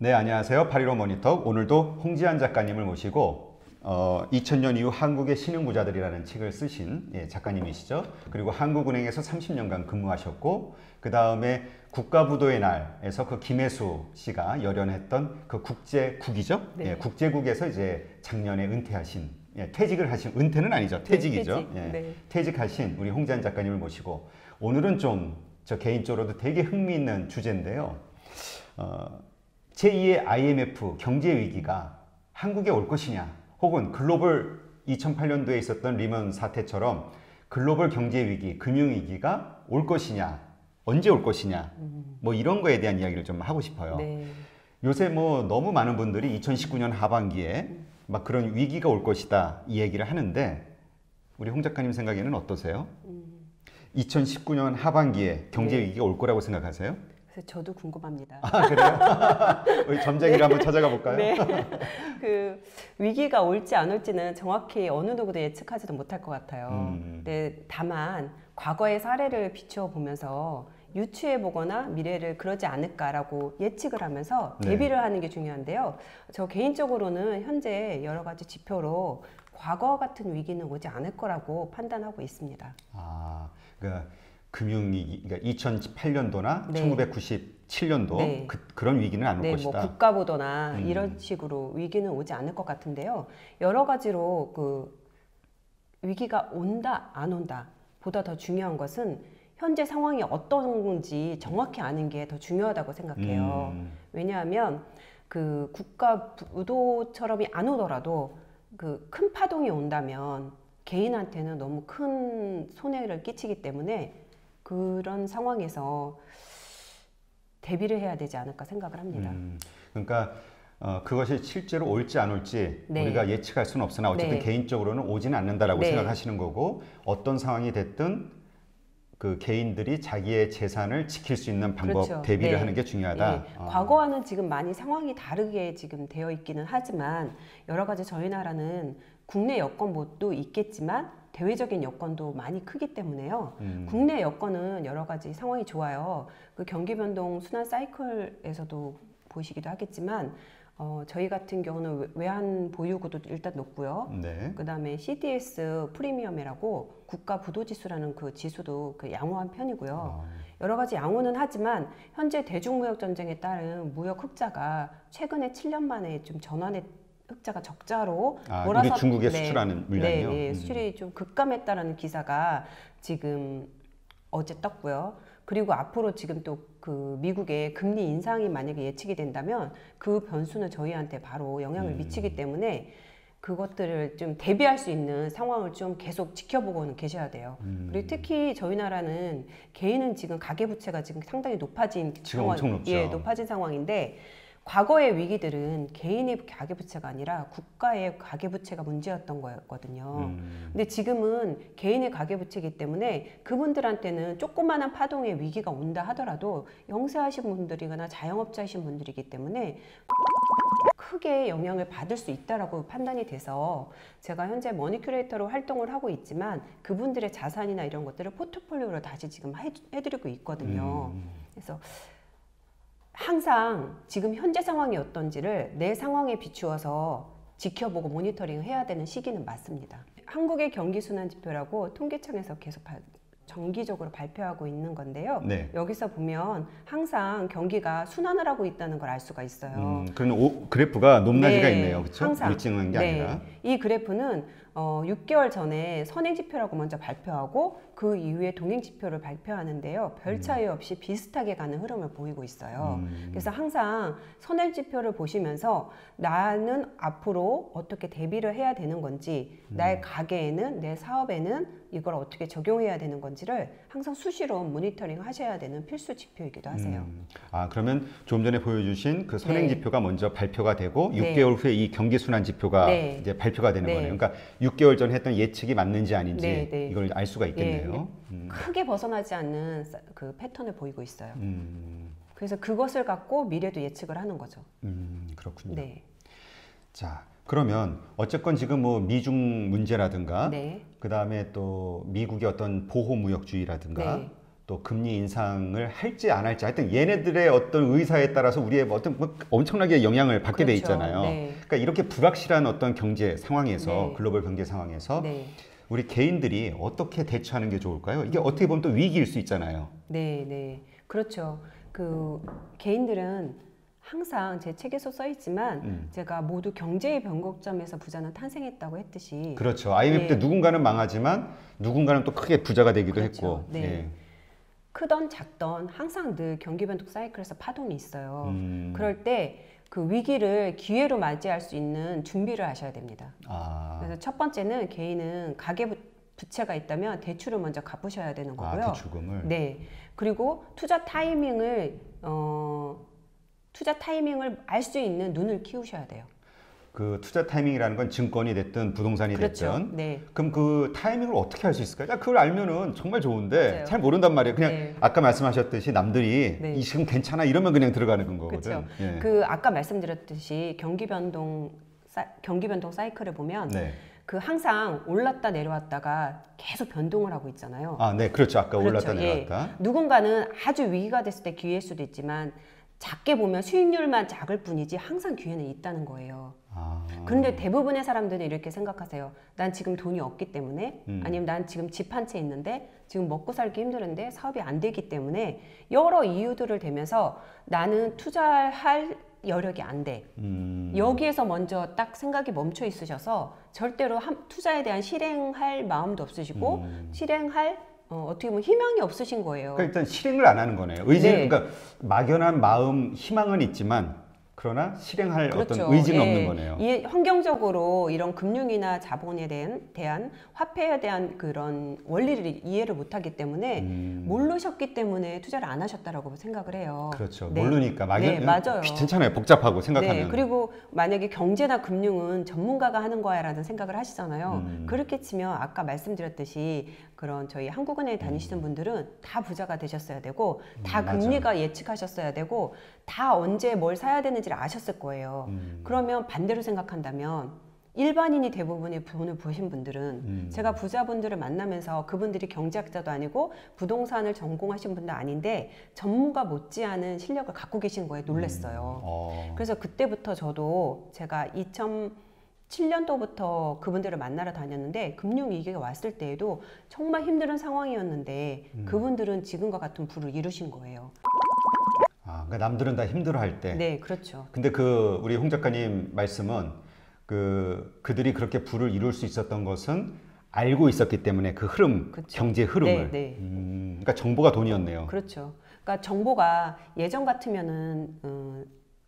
네, 안녕하세요. 8.15 모니터. 오늘도 홍지한 작가님을 모시고 2000년 이후 한국의 신흥부자들이라는 책을 쓰신 작가님이시죠. 그리고 한국은행에서 30년간 근무하셨고 그 다음에 국가부도의 날에서 그 김혜수 씨가 열연했던 그 국제국이죠. 네. 국제국에서 이제 작년에 은퇴하신 퇴직을 하신, 은퇴는 아니죠. 퇴직이죠. 퇴직. 네. 퇴직하신 우리 홍지한 작가님을 모시고 오늘은 좀 저 개인적으로도 되게 흥미있는 주제인데요. 제2의 IMF 경제 위기가 한국에 올 것이냐, 혹은 글로벌 2008년도에 있었던 리먼 사태처럼 글로벌 경제 위기, 금융 위기가 올 것이냐, 언제 올 것이냐, 뭐 이런 거에 대한 이야기를 좀 하고 싶어요. 네. 요새 뭐 너무 많은 분들이 2019년 하반기에 막 그런 위기가 올 것이다 이 얘기를 하는데 우리 홍 작가님 생각에는 어떠세요? 2019년 하반기에 경제 네. 위기가 올 거라고 생각하세요? 그래서 저도 궁금합니다. 아, 그래요? 우리 점쟁이를 한번 찾아가 볼까요? 네. 그 위기가 올지 안 올지는 정확히 어느 누구도 예측하지도 못할 것 같아요. 근데 다만 과거의 사례를 비추어 보면서 유추해 보거나 미래를 그러지 않을까라고 예측을 하면서 네. 대비를 하는 게 중요한데요. 저 개인적으로는 현재 여러 가지 지표로 과거 같은 위기는 오지 않을 거라고 판단하고 있습니다. 아, 그러니까 금융위기, 그러니까 2008년도나 네. 1997년도 네. 그런 위기는 안 올 네, 것이다. 뭐 국가부도나 이런 식으로 위기는 오지 않을 것 같은데요. 여러 가지로 그 위기가 온다, 안 온다 보다 더 중요한 것은 현재 상황이 어떤지 정확히 아는 게 더 중요하다고 생각해요. 왜냐하면 그 국가부도처럼이 안 오더라도 그 큰 파동이 온다면 개인한테는 너무 큰 손해를 끼치기 때문에 그런 상황에서 대비를 해야 되지 않을까 생각을 합니다. 그러니까 그것이 실제로 올지 안 올지 네. 우리가 예측할 수는 없으나 어쨌든 네. 개인적으로는 오지는 않는다라고 네. 생각하시는 거고, 어떤 상황이 됐든 그 개인들이 자기의 재산을 지킬 수 있는 방법, 그렇죠. 대비를 네. 하는 게 중요하다. 네. 과거와는 지금 많이 상황이 다르게 지금 되어 있기는 하지만 여러 가지 저희 나라는 국내 여건도 있겠지만 대외적인 여건도 많이 크기 때문에요. 국내 여건은 여러 가지 상황이 좋아요. 그 경기 변동 순환 사이클에서도 보시기도 하겠지만 저희 같은 경우는 외환 보유고도 일단 높고요. 네. 그 다음에 CDS 프리미엄이라고 국가 부도지수라는 그 지수도 그 양호한 편이고요. 여러 가지 양호는 하지만 현재 대중무역 전쟁에 따른 무역 흑자가 최근에 7년 만에 좀 전환의 흑자가 적자로 우리 중국에 수출하는 물량이요? 네, 수출이 좀 급감했다라는 기사가 지금 어제 떴고요. 그리고 앞으로 지금 또 그 미국의 금리 인상이 만약에 예측이 된다면 그 변수는 저희한테 바로 영향을 미치기 때문에 그것들을 좀 대비할 수 있는 상황을 좀 계속 지켜보고는 계셔야 돼요. 그리고 특히 저희 나라는 개인은 지금 가계부채가 지금 상당히 높아진 지금 엄청 높죠. 예, 높아진 상황인데 과거의 위기들은 개인의 가계부채가 아니라 국가의 가계부채가 문제였던 거였거든요. 근데 지금은 개인의 가계부채이기 때문에 그분들한테는 조그마한 파동의 위기가 온다 하더라도 영세하신 분들이거나 자영업자이신 분들이기 때문에 크게 영향을 받을 수 있다라고 판단이 돼서 제가 현재 머니큐레이터로 활동을 하고 있지만 그분들의 자산이나 이런 것들을 포트폴리오로 다시 지금 해드리고 있거든요. 그래서 항상 지금 현재 상황이 어떤지를 내 상황에 비추어서 지켜보고 모니터링 해야 되는 시기는 맞습니다. 한국의 경기순환지표라고 통계청에서 계속 정기적으로 발표하고 있는 건데요. 네. 여기서 보면 항상 경기가 순환을 하고 있다는 걸 알 수가 있어요. 그런 그래프가 높낮이가 네, 있네요. 그렇죠? 항상. 일정한 게 네. 아니라. 이 그래프는 6개월 전에 선행지표라고 먼저 발표하고 그 이후에 동행지표를 발표하는데요. 별 차이 없이 비슷하게 가는 흐름을 보이고 있어요. 그래서 항상 선행지표를 보시면서 나는 앞으로 어떻게 대비를 해야 되는 건지, 나의 가게에는, 내 사업에는 이걸 어떻게 적용해야 되는 건지를 항상 수시로 모니터링 하셔야 되는 필수 지표이기도 하세요. 그러면 좀 전에 보여주신 그 선행지표가 먼저 발표가 되고 네. 6개월 후에 이 경기순환지표가 네. 이제 발표가 되는 네. 거네요. 그러니까 6개월 전에 했던 예측이 맞는지 아닌지 네, 네. 이걸 알 수가 있겠네요. 크게 벗어나지 않는 그 패턴을 보이고 있어요. 그래서 그것을 갖고 미래도 예측을 하는 거죠. 그렇군요. 네. 자, 그러면 어쨌건 지금 뭐 미중 문제라든가 네. 그 다음에 또 미국의 어떤 보호무역주의라든가 네. 또 금리 인상을 할지 안 할지 하여튼 얘네들의 어떤 의사에 따라서 우리의 어떤 뭐 엄청나게 영향을 받게 돼 그렇죠. 있잖아요. 네. 그러니까 이렇게 불확실한 어떤 경제 상황에서 네. 글로벌 경제 상황에서 네. 우리 개인들이 어떻게 대처하는 게 좋을까요? 이게 어떻게 보면 또 위기일 수 있잖아요. 네, 네. 그렇죠. 그 개인들은 항상 제 책에서 써 있지만 제가 모두 경제의 변곡점에서 부자는 탄생했다고 했듯이 그렇죠. IMF 때 네. 누군가는 망하지만 누군가는 또 크게 부자가 되기도 그렇죠. 했고. 네. 예. 크던 작던 항상 늘 경기 변동 사이클에서 파동이 있어요. 음. 그럴 때 그 위기를 기회로 맞이할 수 있는 준비를 하셔야 됩니다. 아, 그래서 첫 번째는 개인은 가계 부채가 있다면 대출을 먼저 갚으셔야 되는 거고요. 대출금을. 네. 그리고 투자 타이밍을 알 수 있는 눈을 키우셔야 돼요. 그 투자 타이밍이라는 건 증권이 됐든 부동산이 그렇죠. 됐든. 네. 그럼 그 타이밍을 어떻게 할 수 있을까요? 야, 그걸 알면은 정말 좋은데 맞아요. 잘 모른단 말이에요. 그냥 네. 아까 말씀하셨듯이 남들이 네. 이 지금 괜찮아 이러면 그냥 들어가는 거거든. 그렇죠. 예. 그 아까 말씀드렸듯이 경기 변동 사이클을 보면 네. 그 항상 올랐다 내려왔다가 계속 변동을 하고 있잖아요. 아, 네, 그렇죠. 아까 그렇죠. 올랐다 예. 내려왔다. 누군가는 아주 위기가 됐을 때 기회일 수도 있지만 작게 보면 수익률만 작을 뿐이지 항상 기회는 있다는 거예요. 아, 그런데 대부분의 사람들은 이렇게 생각하세요. 난 지금 돈이 없기 때문에 아니면 난 지금 집 한 채 있는데 지금 먹고 살기 힘드는데 사업이 안 되기 때문에 여러 이유들을 대면서 나는 투자할 여력이 안 돼. 여기에서 먼저 딱 생각이 멈춰 있으셔서 절대로 투자에 대한 실행할 마음도 없으시고 실행할 어떻게 보면 희망이 없으신 거예요. 그러니까 일단 실행을 안 하는 거네요. 의지, 네. 그러니까 막연한 마음, 희망은 있지만 그러나 실행할 그렇죠. 어떤 의지는 예. 없는 거네요. 이 환경적으로 이런 금융이나 자본에 대한 화폐에 대한 그런 원리를 이해를 못하기 때문에 모르셨기 때문에 투자를 안 하셨다라고 생각을 해요. 그렇죠. 네. 모르니까 네, 맞아요. 귀찮잖아요. 복잡하고 생각하면. 네, 그리고 만약에 경제나 금융은 전문가가 하는 거야라는 생각을 하시잖아요. 그렇게 치면 아까 말씀드렸듯이 그런 저희 한국은행에 다니시는 분들은 다 부자가 되셨어야 되고 다 맞아요. 금리가 예측하셨어야 되고 다 언제 뭘 사야 되는지를 아셨을 거예요. 그러면 반대로 생각한다면 일반인이 대부분의 돈을 버신 분들은 제가 부자분들을 만나면서 그분들이 경제학자도 아니고 부동산을 전공하신 분도 아닌데 전문가 못지않은 실력을 갖고 계신 거에 놀랐어요. 그래서 그때부터 저도 제가 2007년도부터 그분들을 만나러 다녔는데 금융위기가 왔을 때에도 정말 힘든 상황이었는데 그분들은 지금과 같은 부를 이루신 거예요. 그러니까 남들은 다 힘들어할 때. 네, 그렇죠. 근데 우리 홍 작가님 말씀은 그들이 그렇게 부를 이룰 수 있었던 것은 알고 있었기 때문에 그 흐름, 그쵸. 경제 흐름을. 네, 네. 그러니까 정보가 돈이었네요. 그렇죠. 그러니까 정보가 예전 같으면은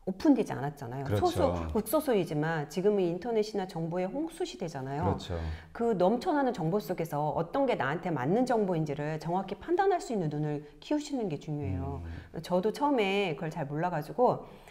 오픈되지 않았잖아요. 그렇죠. 극소수이지만 지금은 인터넷이나 정보의 홍수 시대잖아요. 그렇죠. 그 넘쳐나는 정보 속에서 어떤 게 나한테 맞는 정보인지를 정확히 판단할 수 있는 눈을 키우시는 게 중요해요. 저도 처음에 그걸 잘 몰라가지고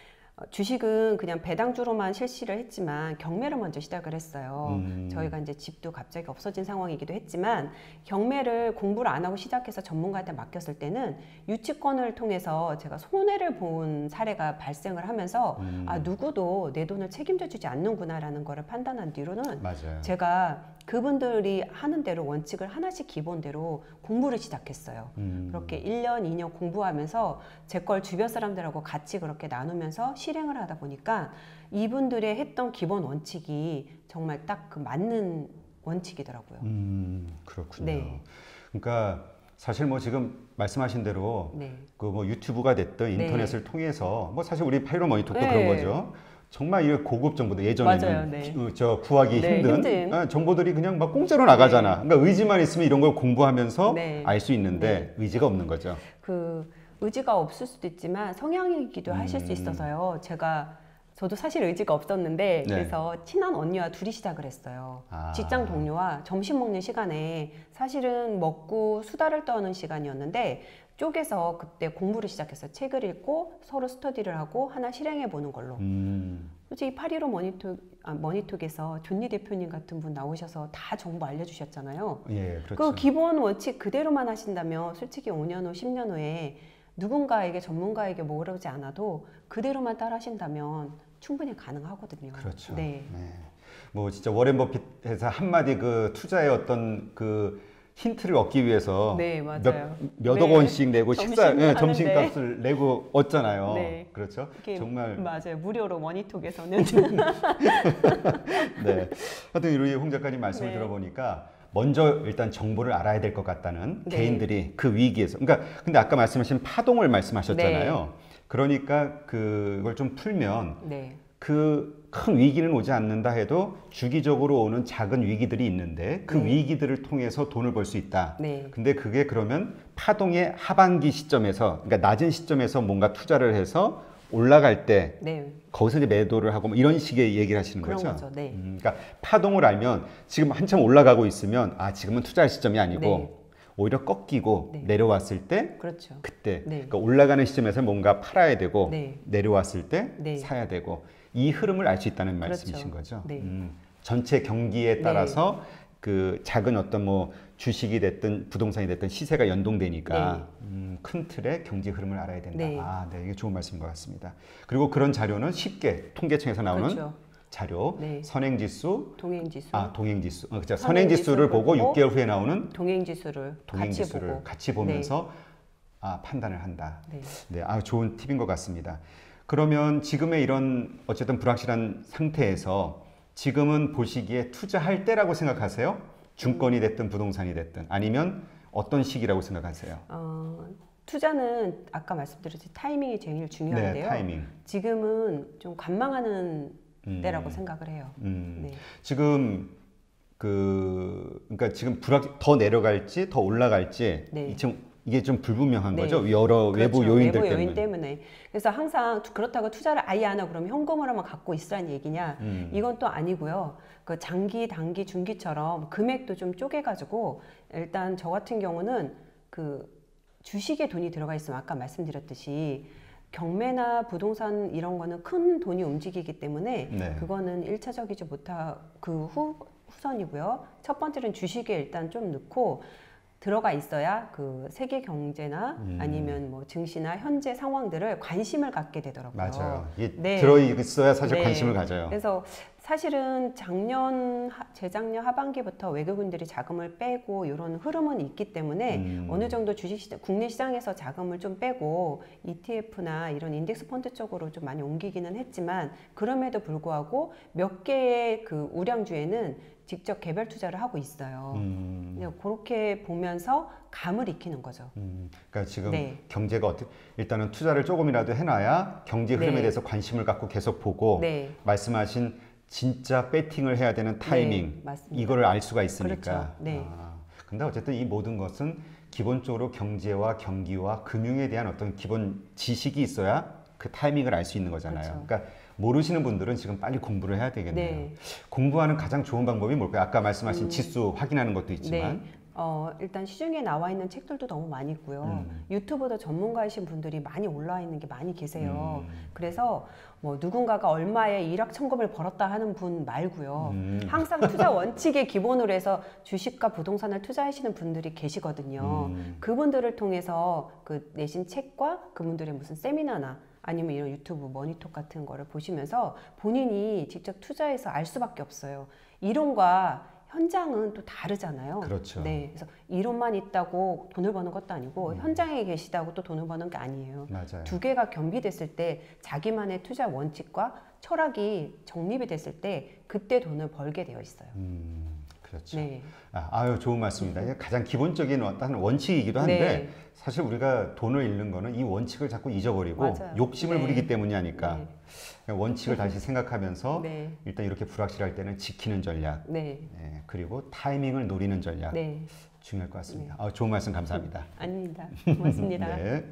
주식은 그냥 배당주로만 실시를 했지만 경매를 먼저 시작을 했어요. 저희가 이제 집도 갑자기 없어진 상황이기도 했지만 경매를 공부를 안 하고 시작해서 전문가한테 맡겼을 때는 유치권을 통해서 제가 손해를 본 사례가 발생을 하면서 누구도 내 돈을 책임져 주지 않는구나라는 거를 판단한 뒤로는 맞아요. 제가 그분들이 하는 대로 원칙을 하나씩 기본대로 공부를 시작했어요. 그렇게 1년, 2년 공부하면서 제 걸 주변 사람들하고 같이 그렇게 나누면서 실행을 하다 보니까 이분들의 했던 기본 원칙이 정말 딱 그 맞는 원칙이더라고요. 그렇군요. 네. 그러니까 사실 뭐 지금 말씀하신 대로 네. 그 뭐 유튜브가 됐든 네. 인터넷을 통해서 뭐 사실 우리 파이로 모니터도 네. 그런 거죠. 정말 이 고급 정보들 예전에는 맞아요, 네. 저 구하기 네, 힘든 정보들이 그냥 막 공짜로 나가잖아. 그러니까 의지만 있으면 이런 걸 공부하면서 네. 알 수 있는데 의지가 없는 거죠. 그 의지가 없을 수도 있지만 성향이기도 하실 수 있어서요. 저도 사실 의지가 없었는데 네. 그래서 친한 언니와 둘이 시작을 했어요. 아. 직장 동료와 점심 먹는 시간에 사실은 먹고 수다를 떠는 시간이었는데 쪼개서 그때 공부를 시작했어요. 책을 읽고 서로 스터디를 하고 하나 실행해 보는 걸로. 솔직히 815 머니톡에서 존니 대표님 같은 분 나오셔서 다 정보 알려주셨잖아요. 예, 그렇죠. 그 기본 원칙 그대로만 하신다면 솔직히 5년 후, 10년 후에 누군가에게 전문가에게 모르지 않아도 그대로만 따라 하신다면 충분히 가능하거든요. 그렇죠. 네. 네. 뭐 진짜 워렌 버핏에서 한마디 그 투자의 어떤 그 힌트를 얻기 위해서 네, 맞아요. 몇억 네. 원씩 내고 점심 점심값을 내고 얻잖아요. 네. 그렇죠? 이게 정말 맞아요. 무료로 머니톡에서는 네. 하여튼 우리 홍 작가님 말씀을 네. 들어보니까 먼저 일단 정보를 알아야 될 것 같다는 네. 개인들이 그 위기에서 그러니까 근데 아까 말씀하신 파동을 말씀하셨잖아요. 네. 그러니까 그걸 좀 풀면 네. 그 큰 위기는 오지 않는다 해도 주기적으로 오는 작은 위기들이 있는데 그 네. 위기들을 통해서 돈을 벌 수 있다. 네. 근데 그게 그러면 파동의 하반기 시점에서 그러니까 낮은 시점에서 뭔가 투자를 해서 올라갈 때 네. 거기서 이제 매도를 하고 뭐 이런 식의 얘기를 하시는 그런 거죠. 거죠. 네. 그러니까 파동을 알면 지금 한참 올라가고 있으면 아 지금은 투자할 시점이 아니고 네. 오히려 꺾이고 네. 내려왔을 때 그렇죠. 그때 네. 그러니까 올라가는 시점에서 뭔가 팔아야 되고 네. 내려왔을 때 네. 사야 되고 이 흐름을 알 수 있다는 그렇죠. 말씀이신 거죠. 네. 전체 경기에 따라서 그 작은 어떤 뭐 주식이 됐든 부동산이 됐든 시세가 연동되니까 큰 틀의 경제 흐름을 알아야 된다. 네. 아, 네, 이게 좋은 말씀인 것 같습니다. 그리고 그런 자료는 쉽게 통계청에서 나오는 그렇죠. 자료, 네. 선행지수, 동행지수, 동행지수, 그렇죠. 선행지수를 선행지수를 보고 보고 6개월 후에 나오는 동행지수를 동행지수를 같이 보면서 판단을 한다. 네. 네, 좋은 팁인 것 같습니다. 그러면 지금의 이런 어쨌든 불확실한 상태에서 지금은 보시기에 투자할 때라고 생각하세요? 증권이 됐든 부동산이 됐든 아니면 어떤 시기라고 생각하세요? 투자는 아까 말씀드렸듯이 타이밍이 제일 중요한데요. 네, 타이밍. 지금은 좀 관망하는 때라고 생각을 해요. 네. 지금 그러니까 지금 더 내려갈지 더 올라갈지 네. 이게 좀 불분명한 네. 거죠. 여러 외부 그렇죠. 요인들 외부 때문에. 요인 때문에. 그래서 항상 그렇다고 투자를 아예 안 하고 그러면 현금으로만 갖고 있으라는 얘기냐? 이건 또 아니고요. 그 장기, 단기, 중기처럼 금액도 좀 쪼개가지고 일단 저 같은 경우는 그 주식에 돈이 들어가 있으면 아까 말씀드렸듯이 경매나 부동산 이런 거는 큰 돈이 움직이기 때문에 네. 그거는 일차적이지 못하 그 후선이고요. 첫 번째는 주식에 일단 좀 넣고 들어가 있어야 그 세계 경제나 아니면 뭐 증시나 현재 상황들을 관심을 갖게 되더라고요. 맞아요. 이게 네. 들어 있어야 사실 네. 관심을 가져요. 그래서 사실은 재작년 하반기부터 외국인들이 자금을 빼고 이런 흐름은 있기 때문에 어느 정도 주식시장, 국내 시장에서 자금을 좀 빼고 ETF나 이런 인덱스 펀드 쪽으로 좀 많이 옮기기는 했지만 그럼에도 불구하고 몇 개의 그 우량주에는 직접 개별 투자를 하고 있어요. 그렇게 보면서 감을 익히는 거죠. 그러니까 지금 네. 경제가 일단은 투자를 조금이라도 해놔야 경제 흐름에 네. 대해서 관심을 갖고 계속 보고 네. 말씀하신 진짜 배팅을 해야 되는 타이밍 네, 맞습니다. 이거를 알 수가 있으니까. 그렇죠. 네. 근데 어쨌든 이 모든 것은 기본적으로 경제와 경기와 금융에 대한 어떤 기본 지식이 있어야 그 타이밍을 알 수 있는 거잖아요. 그렇죠. 그러니까 모르시는 분들은 지금 빨리 공부를 해야 되겠네요. 네. 공부하는 가장 좋은 방법이 뭘까요? 아까 말씀하신 지수 확인하는 것도 있지만. 네. 일단 시중에 나와 있는 책들도 너무 많이 있고요. 유튜브도 전문가이신 분들이 많이 올라와 있는 게 많이 계세요. 그래서 뭐 누군가가 얼마에 일확천금을 벌었다 하는 분 말고요. 항상 투자 원칙의 기본으로 해서 주식과 부동산을 투자하시는 분들이 계시거든요. 그분들을 통해서 그 내신 책과 그분들의 무슨 세미나나 아니면 이런 유튜브 머니톡 같은 거를 보시면서 본인이 직접 투자해서 알 수밖에 없어요. 이론과 현장은 또 다르잖아요. 그렇죠. 네, 그래서 이론만 있다고 돈을 버는 것도 아니고 현장에 계시다고 또 돈을 버는 게 아니에요. 맞아요. 두 개가 겸비됐을 때 자기만의 투자 원칙과 철학이 정립이 됐을 때 그때 돈을 벌게 되어 있어요. 그렇죠. 네. 좋은 말씀입니다. 이게 가장 기본적인 어떤 원칙이기도 한데 네. 사실 우리가 돈을 잃는 거는 이 원칙을 자꾸 잊어버리고 맞아요. 욕심을 네. 부리기 때문이 아닐까. 네. 원칙을 다시 생각하면서 네. 일단 이렇게 불확실할 때는 지키는 전략, 네. 그리고 타이밍을 노리는 전략 네. 중요할 것 같습니다. 좋은 말씀 감사합니다. 아닙니다. 고맙습니다. 네.